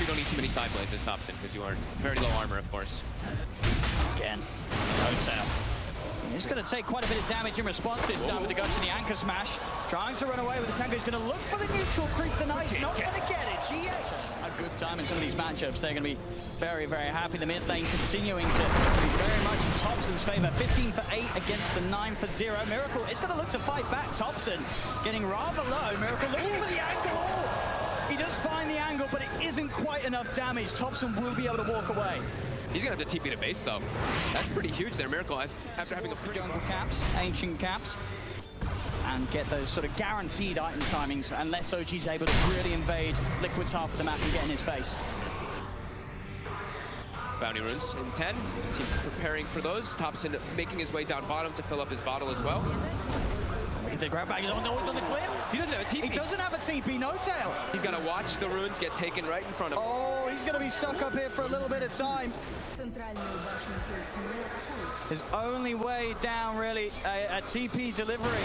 sure you don't need too many side blades as Thompson, because you are very low armor, of course. Again, Hotel. He's going to take quite a bit of damage in response this time with the guts in the anchor smash. Trying to run away with the tango. He's going to look for the neutral creep tonight. Not going to get it. GH. A good time in some of these matchups. They're going to be very, very happy. The mid lane continuing to be very much in Thompson's favor. 15 for 8 against the 9 for 0. Miracle is going to look to fight back. Thompson getting rather low. Miracle looking for the angle. He does find the angle, but it isn't quite enough damage. Thompson will be able to walk away. He's going to have to TP to base, though. That's pretty huge there. Miracle, after having a jungle caps, ancient caps, and get those sort of guaranteed item timings, unless OG's able to really invade Liquid's half of the map and get in his face. Bounty runes in 10. Team preparing for those. Thompson making his way down bottom to fill up his bottle as well. The grab bag is on the cliff. He doesn't have a TP. He doesn't have a TP, no tail. He's got to watch the runes get taken right in front of him. Oh, he's going to be stuck up here for a little bit of time. His only way down, really, a TP delivery.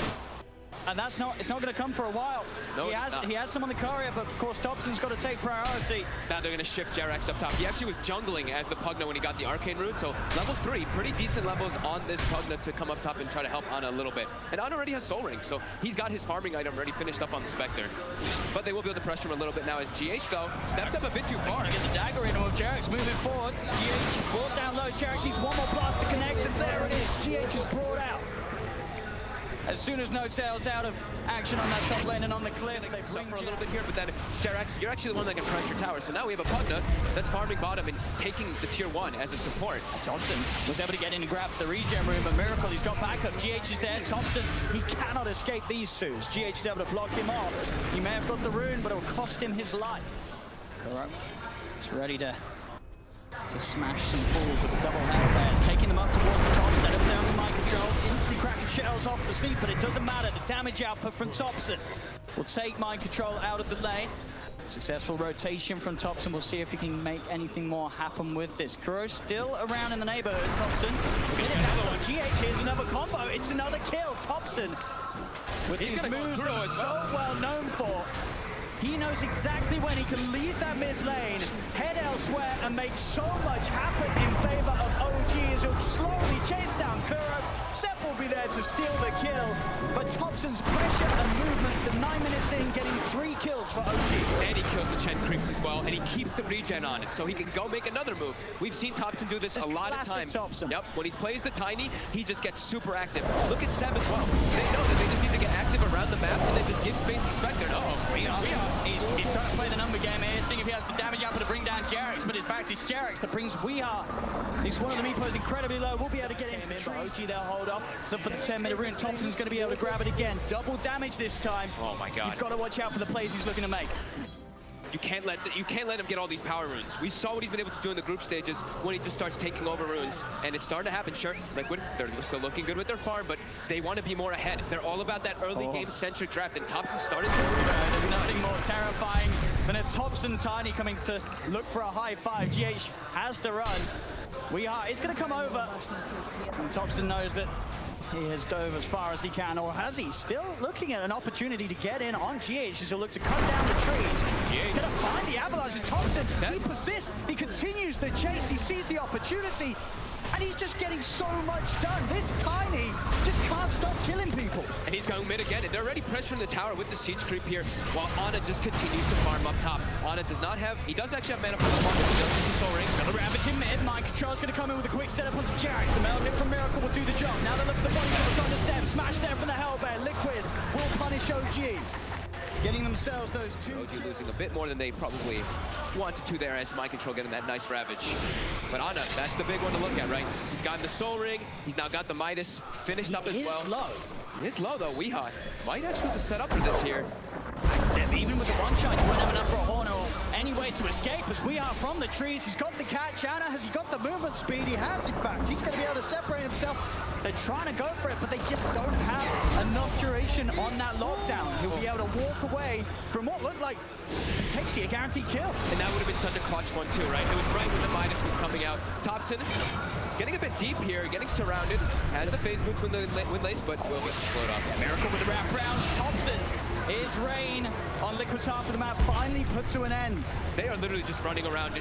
And it's not going to come for a while. No, he has some on the courier, but of course Thompson's got to take priority. Now they're going to shift Jerax up top. He actually was jungling as the Pugna when he got the Arcane Root, so level 3, pretty decent levels on this Pugna to come up top and try to help Ana a little bit. And Ana already has Soul Ring, so he's got his farming item already finished up on the Spectre. But they will be able to pressure him a little bit now as GH, though, steps up a bit too far. Get the dagger in him with Jerax moving forward. GH brought down low. Jerax needs one more blast to connect, and there it is. GH is brought out. As soon as No Tail's out of action on that top lane and on the cliff, they suffer a little bit here, but then Jerax, you're actually the one that can pressure tower. So now we have a Pugna that's farming bottom and taking the tier 1 as a support. Thompson was able to get in and grab the regen room, but Miracle, he's got backup. GH is there. Thompson, he cannot escape these two. GH is able to block him off. He may have got the rune, but it will cost him his life. Correct. He's ready to smash some fools with the double hand players, taking them up towards the top, set up down to mind control, instantly cracking shells off the sleep, but it doesn't matter. The damage output from Thompson will take mind control out of the lane. Successful rotation from Thompson. We'll see if he can make anything more happen with this. Kuro still around in the neighborhood. Thompson, another one. GH, here's another combo. It's another kill. Thompson, with these moves that he's so well known for. He knows exactly when he can leave that mid lane, head elsewhere, and make so much happen in favor of OG as he'll slowly chase down Kuro. Seth will be there to steal the kill, but Thompson's pressure and movements at 9 minutes in, getting 3 kills for OG. And he kills the Chen creeps as well, and he keeps the regen on it, so he can go make another move. We've seen Thompson do this a lot of times. Thompson. Yep, when he plays the Tiny, he just gets super active. Look at Seb as well. They know that they just need to get active around the map and then just give space to Spectre. He's trying to play the number game here, seeing if he has the damage output to bring down Jerax, but in fact it's Jerax that brings Weeha. He's one of the Meepos incredibly low. We'll be able to get into the tree. OG, they'll hold off. Look for the 10-minute rune. Thompson's going to be able to grab it again. Double damage this time. Oh my god. You've got to watch out for the plays he's looking to make. You can't let him get all these power runes. We saw what he's been able to do in the group stages when he just starts taking over runes, and it's starting to happen. Sure, Liquid, they're still looking good with their farm, but they want to be more ahead. They're all about that early game centric draft, and Thompson started to. There's nothing more terrifying than a Thompson Tiny coming to look for a high five. GH has to run. It's going to come over, and Thompson knows that he has dove as far as he can, or has he? Still looking at an opportunity to get in on GH as he'll look to cut down the trees. He's going to find the avalanche, and Thompson, he persists, he continues the chase, he sees the opportunity, and he's just getting so much done. This Tiny just can't stop killing people. And he's going mid again, and they're already pressuring the tower with the siege creep here, while Ana just continues to farm up top. Ana does not have, he does actually have mana for the farm, but he does use the Soul Ring. Another ravage in mid, mind control's going to come in with a quick setup onto Jerax. The Melodic from Miracle will do the job. Now they look for the body shots on the Seb. Smash there from the Hellbear. Liquid will punish OG. Getting themselves those 2 OG losing a bit more than they probably wanted to there as mind control getting that nice ravage. But Ana, that's the big one to look at, right? He's got the Soul Ring, he's now got the Midas finished up as well. Low. He is low though. Weeha might actually have to set up for this here. Even with the one shot, he won't have enough for a horn or any way to escape as we are from the trees. He's got the catch. Ana, has he got the movement speed? He has, in fact. He's going to be able to separate himself. They're trying to go for it, but they just don't have enough duration on that lockdown. He'll be able to walk away from what looked like potentially a guaranteed kill. And that would have been such a clutch one too, right? It was right when the Midas was coming out. Thompson getting a bit deep here, getting surrounded. Has the phase boots when laced, but will get slowed off. Miracle with the wrap round. Thompson, his reign on Liquid's half of the map finally put to an end. They are literally just running around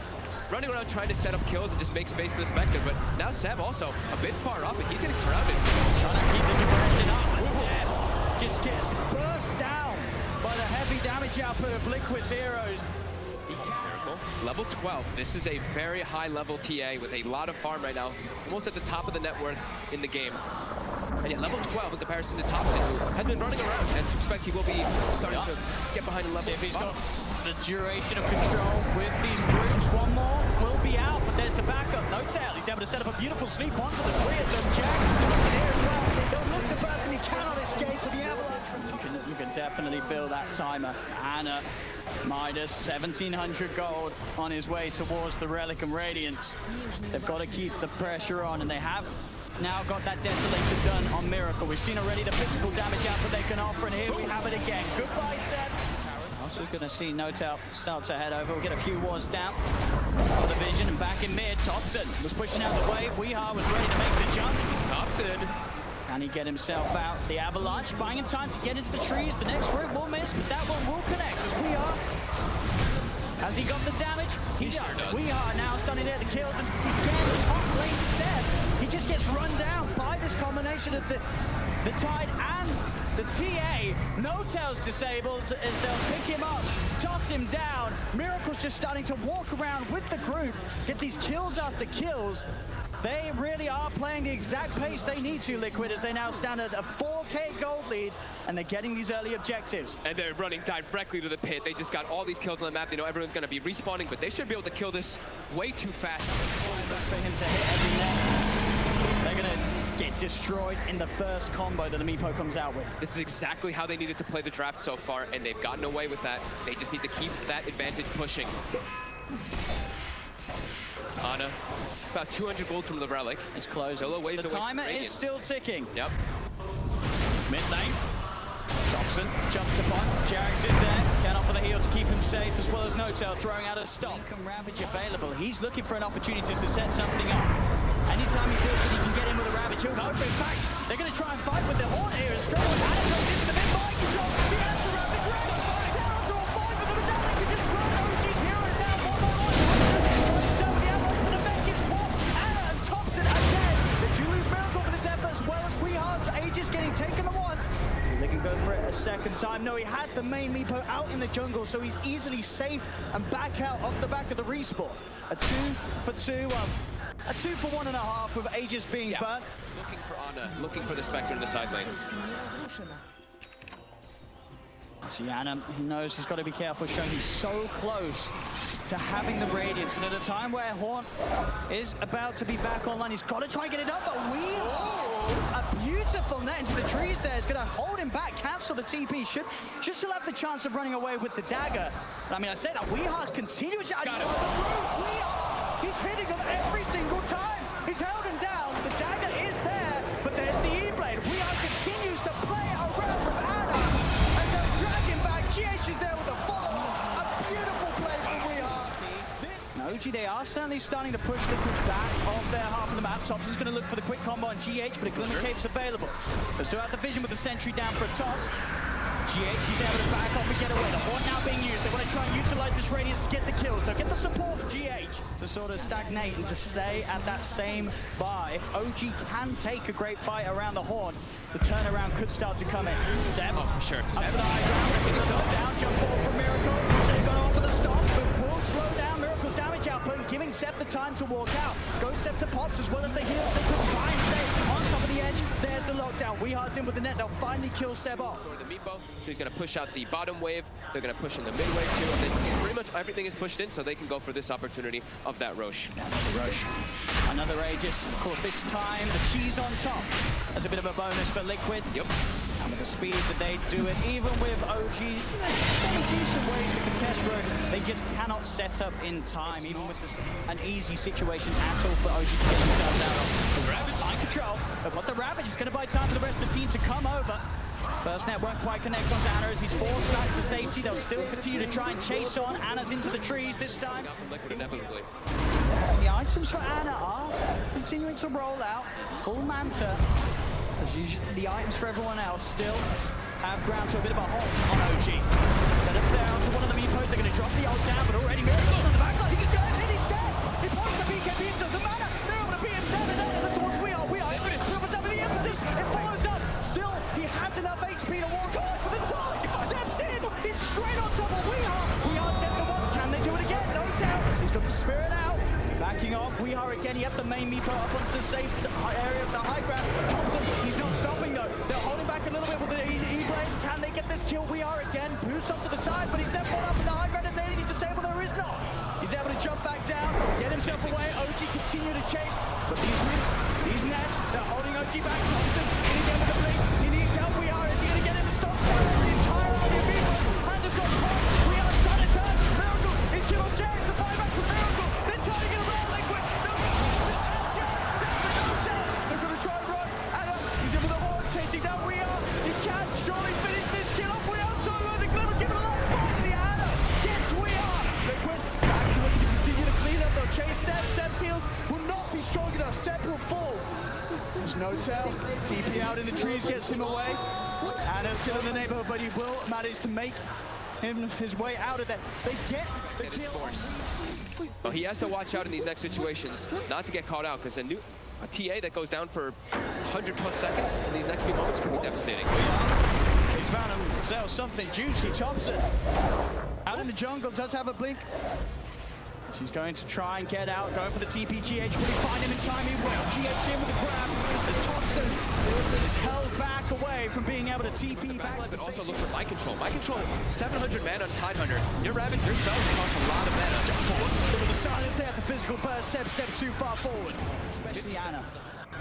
trying to set up kills and just make space for the Spectre. But now Seb also a bit far up, and he's getting surrounded. Trying to keep this aggression up. Just gets burst down by the heavy damage output of Liquid's heroes. Level 12. This is a very high level TA with a lot of farm right now, almost at the top of the net worth in the game. And yet level 12 in comparison to Thompson, who has been running around. As you expect, he will be starting to get behind the level. See if he's got the duration of control with these roots. One more will be out, but there's the backup. No tail. He's able to set up a beautiful sleep onto the three of them. Jackson Thompson here as well. He'll look to burst and he cannot escape with the avalanche. You can definitely feel that timer. Anna, Midas, 1,700 gold on his way towards the Relic and Radiance. They've got to keep the pressure on, and they have now got that Desolator done on Miracle. We've seen already the physical damage output they can offer, and here we have it again. Goodbye, Seb. Also going to see Notel start to head over. We'll get a few wards down for the vision, and back in mid, Thompson was pushing out the way. Weehaw was ready to make the jump. Thompson. Can he get himself out? The Avalanche buying him time to get into the trees. The next route will miss, but that one will connect as Weehaw. Has he got the damage? He does. Sure does. Weehaw now starting to hit the kills, and again, top lane Seb. He just gets run down by this combination of the Tide and the TA. Notel's disabled as they'll pick him up, toss him down. Miracle's just starting to walk around with the group, get these kills after kills. They really are playing the exact pace they need to, Liquid, as they now stand at a 4K gold lead, and they're getting these early objectives. And they're running directly to the pit. They just got all these kills on the map. They know everyone's going to be respawning, but they should be able to kill this way too fast. For him to hit every net. They're going to get destroyed in the first combo that the Meepo comes out with. This is exactly how they needed to play the draft so far, and they've gotten away with that. They just need to keep that advantage pushing. Ana, about 200 gold from the Relic. It's close. Still a ways the away timer from is Radiance. still ticking. Yep. Mid lane. Thompson jumps upon. Jax is there. Can offer the heal to keep him safe, as well as Notel throwing out a stop. Lincoln Ravage available. He's looking for an opportunity to set something up. Anytime he feels that he can get in with a Ravage, he'll go for it. In fact, they're going to try and fight with the Horn here. As strong as Adam goes into the mid mind control. He has the Ravage ready. Down to a 5 with the Medallion. He can destroy OG's hero now. One by one. Tries to double the avalanche, but the mech is popped. Anna and Thompson are dead. They do lose Miracle for this effort, as well as Weeha's Aegis getting taken at once. They can go for it a second time. No, he had the main Meepo out in the jungle, so he's easily safe and back out off the back of the respawn. A 2 for 2, a 2 for 1.5 with Aegis being burnt. Looking for Ana, looking for the Spectre in the side lanes. See, Ana, he knows he's got to be careful, showing he's so close to having the Radiance. And at a time where Horn is about to be back online, he's got to try and get it up, but a beautiful net into the trees there is going to hold him back, cancel the TP, should still have the chance of running away with the dagger. But, I mean, I say that Weeha's continuing to... Weeha, he's hitting them every single time. He's held him down, the dagger is there, but there's the E-Blade. Weeha continues to play around with Ana, and they'll drag him back. GH is there with a follow. A beautiful play from Weeha. OG, they are certainly starting to push Liquid back off their half of the map. Thompson's going to look for the quick combo on GH, but a Glimmer Cape's available. They still have the vision with the sentry down for a toss. GH is able to back off and get away. The Horn now being used. They want to try and utilize this Radiance to get the kills. They'll get the support of GH to sort of stagnate and to stay at that same bar. If OG can take a great fight around the Horn, the turnaround could start to come in. Seb, Oh, for sure. up for the high ground. They can slow down, jump forward from Miracle. They've gone off for the stop, but will slow down Miracle's damage output, giving Seb the time to walk out. Goes Seb to pops as well as the heals. They could try and stay on top of the edge. There's the lockdown. Weeha's in with the net. They'll finally kill Seb off. For the Meepo, so he's going to push out the bottom wave. They're going to push in the mid wave too, and then pretty much everything is pushed in, so they can go for this opportunity of that Roche. Roche. Another Aegis. Of course, this time the cheese on top. That's a bit of a bonus for Liquid. Yep. And with the speed that they do it, even with OGs, there's some decent ways to contest Roche. They just cannot set up in time, even with this, an easy situation at all for OG to get themselves out of. Ravage on control, but what the Ravage is going to buy time for the rest of the team to come over. First net won't quite connect onto Anna as he's forced back to safety. They'll still continue to try and chase on. Anna's into the trees this time. Inevitably. And the items for Anna are continuing to roll out. Full Manta. As usual, the items for everyone else still have ground to a bit of a halt on OG. Setups there onto one of the Meepos. They're going to drop the ult down, but already Miracle on the back line. He can drive it, he's dead. He points the BKB, it doesn't matter. They're able to beat him down and over towards We Are imminent. Silver's up with the impetus. It follows up. Still, he has enough HP to walk towards for the tie. Steps in. He's straight on top of We Are. We Are stepped the once. Can they do it again? No doubt. He's got the spirit out. Backing off, We Are again. He have the main Meepo up onto safe area of the high ground. Thompson, he's not stopping though. They're holding back a little bit with the E-Blade. Can they get this kill? We Are again. Boost up to the side, but he's then brought up in the high ground and they need to disable. There is not. He's able to jump back down, get himself away. OG continue to chase, but these roots, these nets, they're holding OG back. Thompson, in again with the blink. He needs help. We Are. Is he going to get in the stop? The entire army of Meepo. Hands have got caught. We Are trying to turn. Miracle is kill on James. The buyback from Miracle. They're trying to get around Liquid. They're going to try and run. Anna, he's in with the horn, chasing down We Are. You can't surely finish this kill off. We Are solo. The Glimmer give it a lot. Finally, Anna gets We Are. Liquid actually looking to continue to clean up. They'll chase Seb. Seb's heals will not be strong enough. Seb will fall. There's no tell. TP out in the trees gets him away. Anna's still in the neighborhood, but he will manage to make his way out of there. They get the kill. Well, he has to watch out in these next situations, not to get caught out, because a TA that goes down for 100+ seconds in these next few moments could be devastating. He's found himself something juicy. Thompson out in the jungle, does have a blink. He's going to try and get out, going for the TP. GH, will he find him in time? He will. GH in with the grab as Thompson is held back away from being able to TP back to the also look for mind control. Mind control, 700 mana on Tidehunter. Your Ravage, your spells cost a lot of mana. Jump forward. With the silence there, the physical burst. Seb steps too far forward, especially Anna.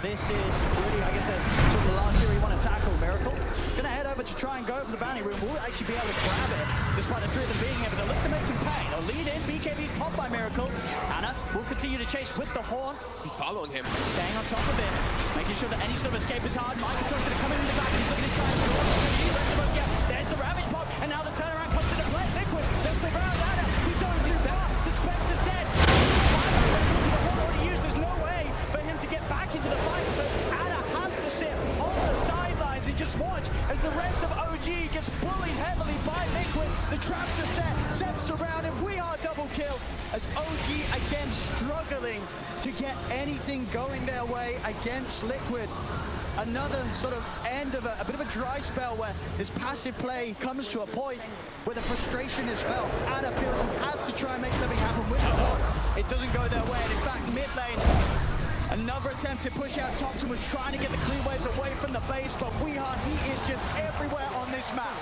This is really, I guess, the last hero you want to tackle. Miracle gonna head over to try and go for the bounty room. Will actually be able to grab it, despite the three of them being here. But they'll look to make him pay. They'll lead in. BKB's popped by Miracle. Anna will continue to chase with the horn. He's following him. Staying on top of it, making sure that any sort of escape is hard. Microton's gonna come in the back. He's looking to try and draw. There's the Ravage pop, and now the turnaround comes into play. Liquid, they'll save around Anna. He's going too far. The Spectre's dead. The horn already used. There's no way for him to get back into the fight. So Anna has to sit on the sidelines and just watch as the rest of OG gets bullied heavily by Liquid. The traps are set. Seb's surrounded. We Are double kill as OG again struggling to get anything going their way against Liquid. Another sort of end of a bit of a dry spell where this passive play comes to a point where the frustration is felt. Anna feels he has to try and make something happen with the horn. It doesn't go their way, and in fact, mid lane, another attempt to push out. Thompson was trying to get the clean waves away from the base, but he is just everywhere on this map.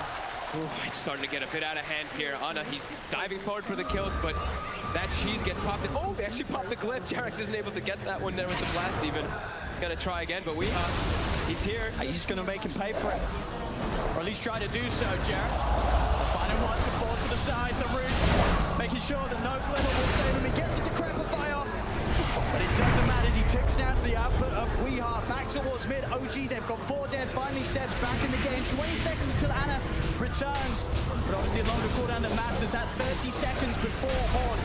Ooh, it's starting to get a bit out of hand here. Anna, he's diving forward for the kills, but that cheese gets popped. Oh, they actually popped the glyph. Jarex isn't able to get that one there with the blast even. He's gonna try again, but he's here. He's gonna make him pay for it, or at least try to do so. Jarex finding once and falls to the side. The roots making sure that no glimmer will save him. He gets it to Crepify off, but it doesn't matter as he ticks down to the output of We Are. Back towards mid. OG, they've got 4 dead. Finally Seb's back in the game. 20 seconds until Anna returns, but obviously a longer cooldown that matters. That 30 seconds before Horn.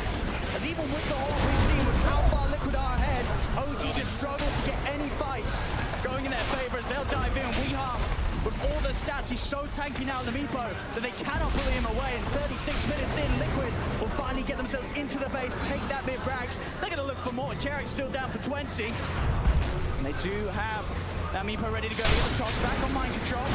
As even with the Horn, we've seen with how far Liquid are ahead, OG just struggle to get any fights going in their favor as they'll dive in. We Are, with all the stats, he's so tanky now in the Meepo that they cannot bully him away. And 36 minutes in, Liquid will finally get themselves into the base, take that mid-frags. They're going to look for more. Jarek's still down for 20. And they do have that Meepo ready to go. They get the toss back on mind control.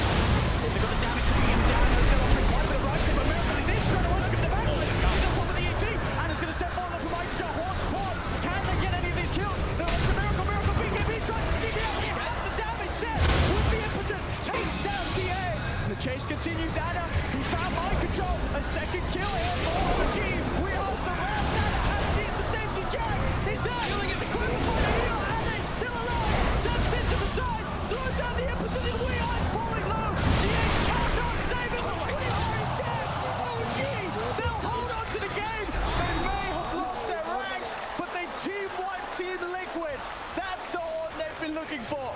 They've got the damage bringing him down. Hotel offering quite a bit of right, but Miracle is in. Trying to look at the back. He's on top of the ET. And it's going to step forward for mind control. Horn. Can they get any of these kills? No, it's a Miracle. BKB tries to keep it out. He has the damage set with the impetus. Takes down TA. And the chase continues. Anna, he found mind control. A second kill here for OG. We Are surround Anna. Anna needs the safety jack. He's there. He'll get the quiver for the heal. Anna is still alive. Steps into the side. Throws down the impetus. And We Are falling low. GH cannot save him. We Are is dead. OG, they'll hold on to the game. They may have lost their ranks, but they team-wiped Team Liquid. That's the Horn they've been looking for.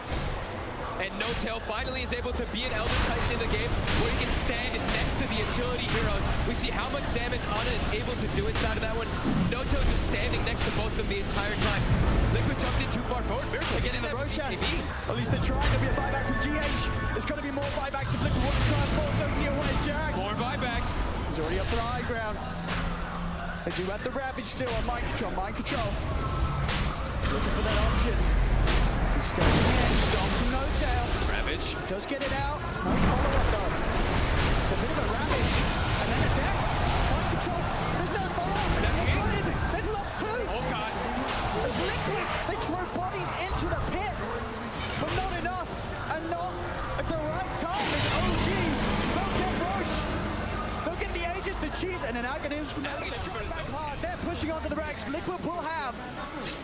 And No Tail finally is able to be in get Elder Titan in the game where he can stand next to the agility heroes. We see how much damage Ana is able to do inside of that one. Noto just standing next to both of them the entire time. Liquid jumped in too far forward. Miracle Getting the Roshan. BKB. At least they're trying to be a buyback from GH. There's going to be more buybacks if Liquid want to try and force OG away. Jax. More buybacks. He's already up to the high ground. They do have the Ravage still on mind control. Mind control. He's looking for that option. He's stepping in. Stomping no tail. Ravage. Does get it out. No follow-up though. It's a bit of a Ravage. And then a death. Mind control. There's no follow-up. That's it. They've lost two. Oh god. As Liquid, they throw bodies into the pit. But not enough. And not at the right time. There's OG. They'll get Roche. They'll get the Aegis, the Cheese, and an Aghanim from there. Back hard. They're pushing onto the racks. Liquid will have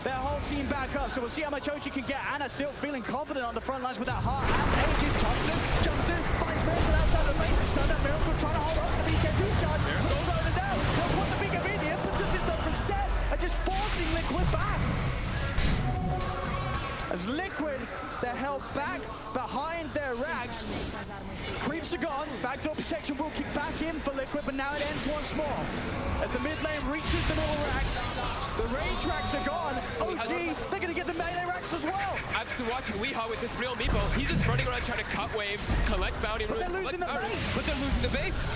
their whole team back up. So we'll see how much OG can get. Anna still feeling confident on the front lines with that heart. And Aegis jumps in, finds Miracle outside the base. Stunned up Miracle trying to hold off the BKB charge. Goes over down. They'll put the BKB. The impetus is up for set and just forcing Liquid back. As Liquid, they're held back behind their racks. Creeps are gone. Backdoor protection will kick back in for Liquid, but now it ends once more. As the mid lane reaches the middle racks, the range racks are gone. OG, they're going to get the melee racks as well. After watching Weehaw with this real Meepo, he's just running around trying to cut waves, collect bounty runes. They're losing the base. But they're losing the base.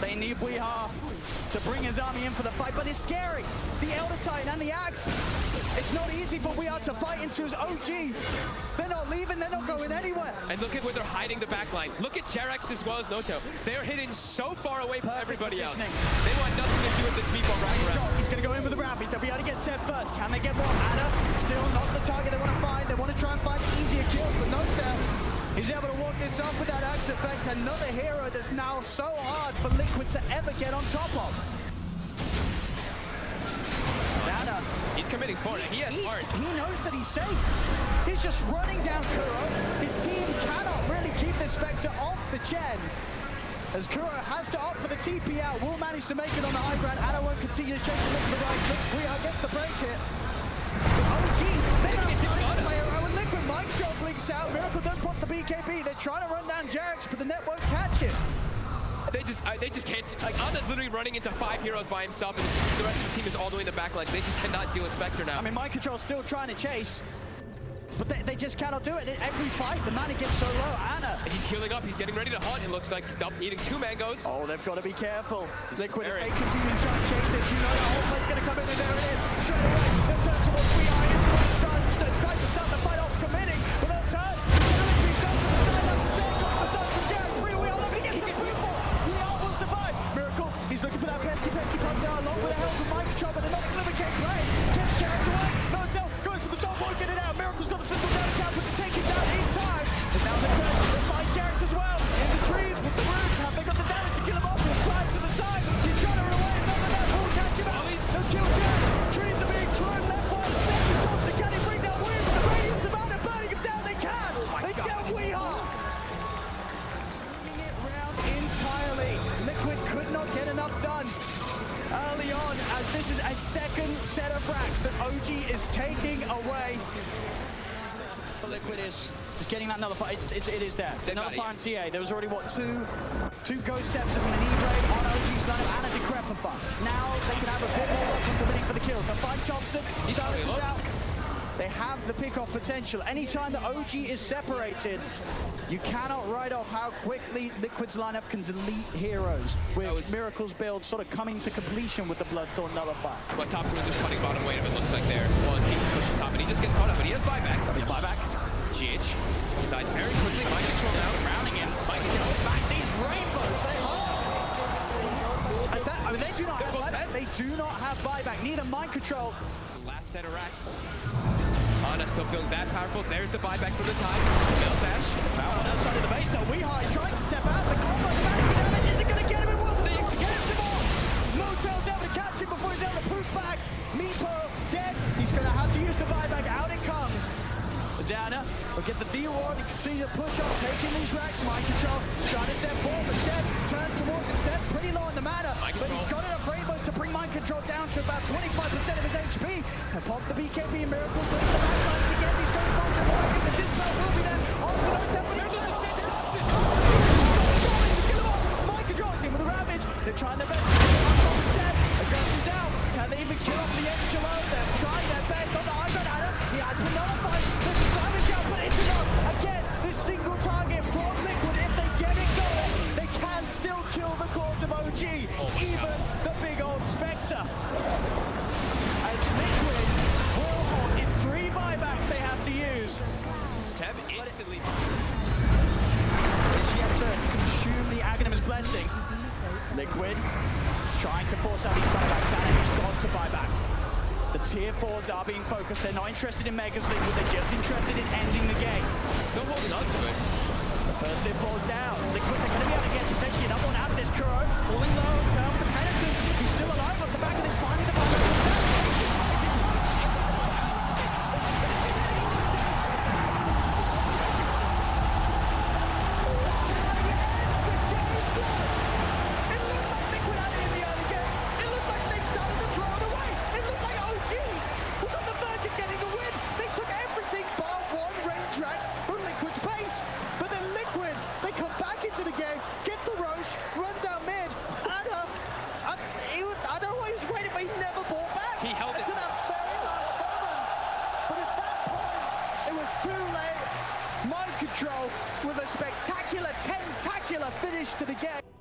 They need Weehaw to bring his army in for the fight, but it's scary. The Elder Titan and the Axe. It's not easy for Weehaw to fight into his OG. They're not leaving, they're not going anywhere. And look at where they're hiding the backline. Look at Jerax as well as Noto. They're hidden so far away from everybody else. They want nothing to do with this Meepo right around. He's going to go in with the Rapids. They'll be able to get set first. Can they get more? Anna, still not the target they want to find. They want to try and find easier kills, but Noto, he's able to walk this off with that Axe effect. Another hero that's now so hard for Liquid to ever get on top of. Anna. He's committing for it. He has heart. He knows that he's safe. He's just running down Kuro. His team cannot really keep the Spectre off the Chen. As Kuro has to opt for the TP out, will manage to make it on the high ground. Anna won't continue to chase him into the right clicks. Weehaw gets the break hit. OG, they're not starting to play around with Liquid. Mind Control blinks out. Miracle does pop the BKB. They're trying to run down Jerax, but the net won't catch him. They just can't. Like, Ana's literally running into 5 heroes by himself, and the rest of the team is all the way in the back line. They just cannot deal with Spectre now. I mean, Mind Control's still trying to chase, but they just cannot do it. In every fight, the mana gets so low. Anna. He's healing up. He's getting ready to hunt. It looks like he's eating 2 mangoes. Oh, they've got to be careful. Liquid, if they continue to try and chase this, you know the whole play's going to come in, and there it is. Straight away, the turn towards Weehaw. Trying to start the fight off, committing, but they'll turn. Damage being done from the side. They've got the side from Jerax. Weehaw looking to get to the people. Weehaw will survive. Miracle, he's looking for that pesky come down along with the help from Mind Control, but another Glimmer can't play. Gets Jerax away. No, goes for the stop, won't get it out. Miracle's got the physical down account, but to take him down in time. And now they'll find Jerax as well. In the trees with the roots. Have they got the damage to kill him off? He'll slide to the side. He's trying to run away. None of that will catch him out. He'll kill Jerax. Trees are being thrown left, right, center. Thompson, can he bring down Weehaw? The radiance about it, burning him down. They can. They get Weehaw. Bringing it round entirely. Liquid could not get enough done early on, as this is a second set of racks that OG is taking away. For Liquid is getting that another fight. It is there. Another fire on TA. There was already, what, two Ghost Scepters and an E-Blade on OG's lineup and a Decrepify. Now they can have a bit more luck committing for the kill. They'll find Thompson. He's out. They have the pick-off potential. Anytime the OG is separated, you cannot write off how quickly Liquid's lineup can delete heroes, with Miracle's build sort of coming to completion with the Bloodthorn Nullifier. But Thompson was just cutting bottom weight, if it looks like there. Well, his team is pushing top, and he just gets caught up, but he has buyback. GH died very quickly. Mind Control now, rounding in. Mind Control back. These rainbows, they do not have buyback. They do not have buyback. Neither Mind Control. Last set of racks. Ana still feeling that powerful. There's the buyback for the time. Bell dash. Foul on the outside of the base though. Weehaw is trying to step out. The combo, the damage isn't going to get him in world. The storm gets him off. Motel's able to catch him before he's able to push back. Meepo dead. He's going to have to use the buyback. Out it comes. Zana will get the D-Ward. continue to push up, taking these racks. Mind control, trying to set forward, but Seb turns towards him. Seb pretty low on the mana, but he's got enough rainbows to bring mind control down to about 25% of his HP. And pop the BKB and Miracles leading the backlines again. These guys are working. The dispel will be there. Also, no temple. Mind control team with a ravage. They're trying their best to get on Seb. Aggression's out. Can they even kill off the edge alone? They're trying their best. On the Iron Adder, he had to nullify. There's a damage out, but it's enough. Again, this single target from Liquid, if they get it going, they can still kill the cause of OG, even the big old Spectre. As Liquid, Warhawk is 3 buybacks they have to use. Seb instantly. Is yet to consume the Aghanims Blessing. Liquid trying to force out these buybacks, and he's got to buy back. The tier 4s are being focused. They're not interested in Megas Liquid, they're just interested in ending the game. Still holding on to it. The first tier falls down. Liquid, they're going to be able to get potentially another one out of this Kuro. Falling low, turn with the Penitent. He's still alive at the back of this, finding the bubble. He held it to that very last moment. But at that point, it was too late. Mind control with a spectacular, tentacular finish to the game.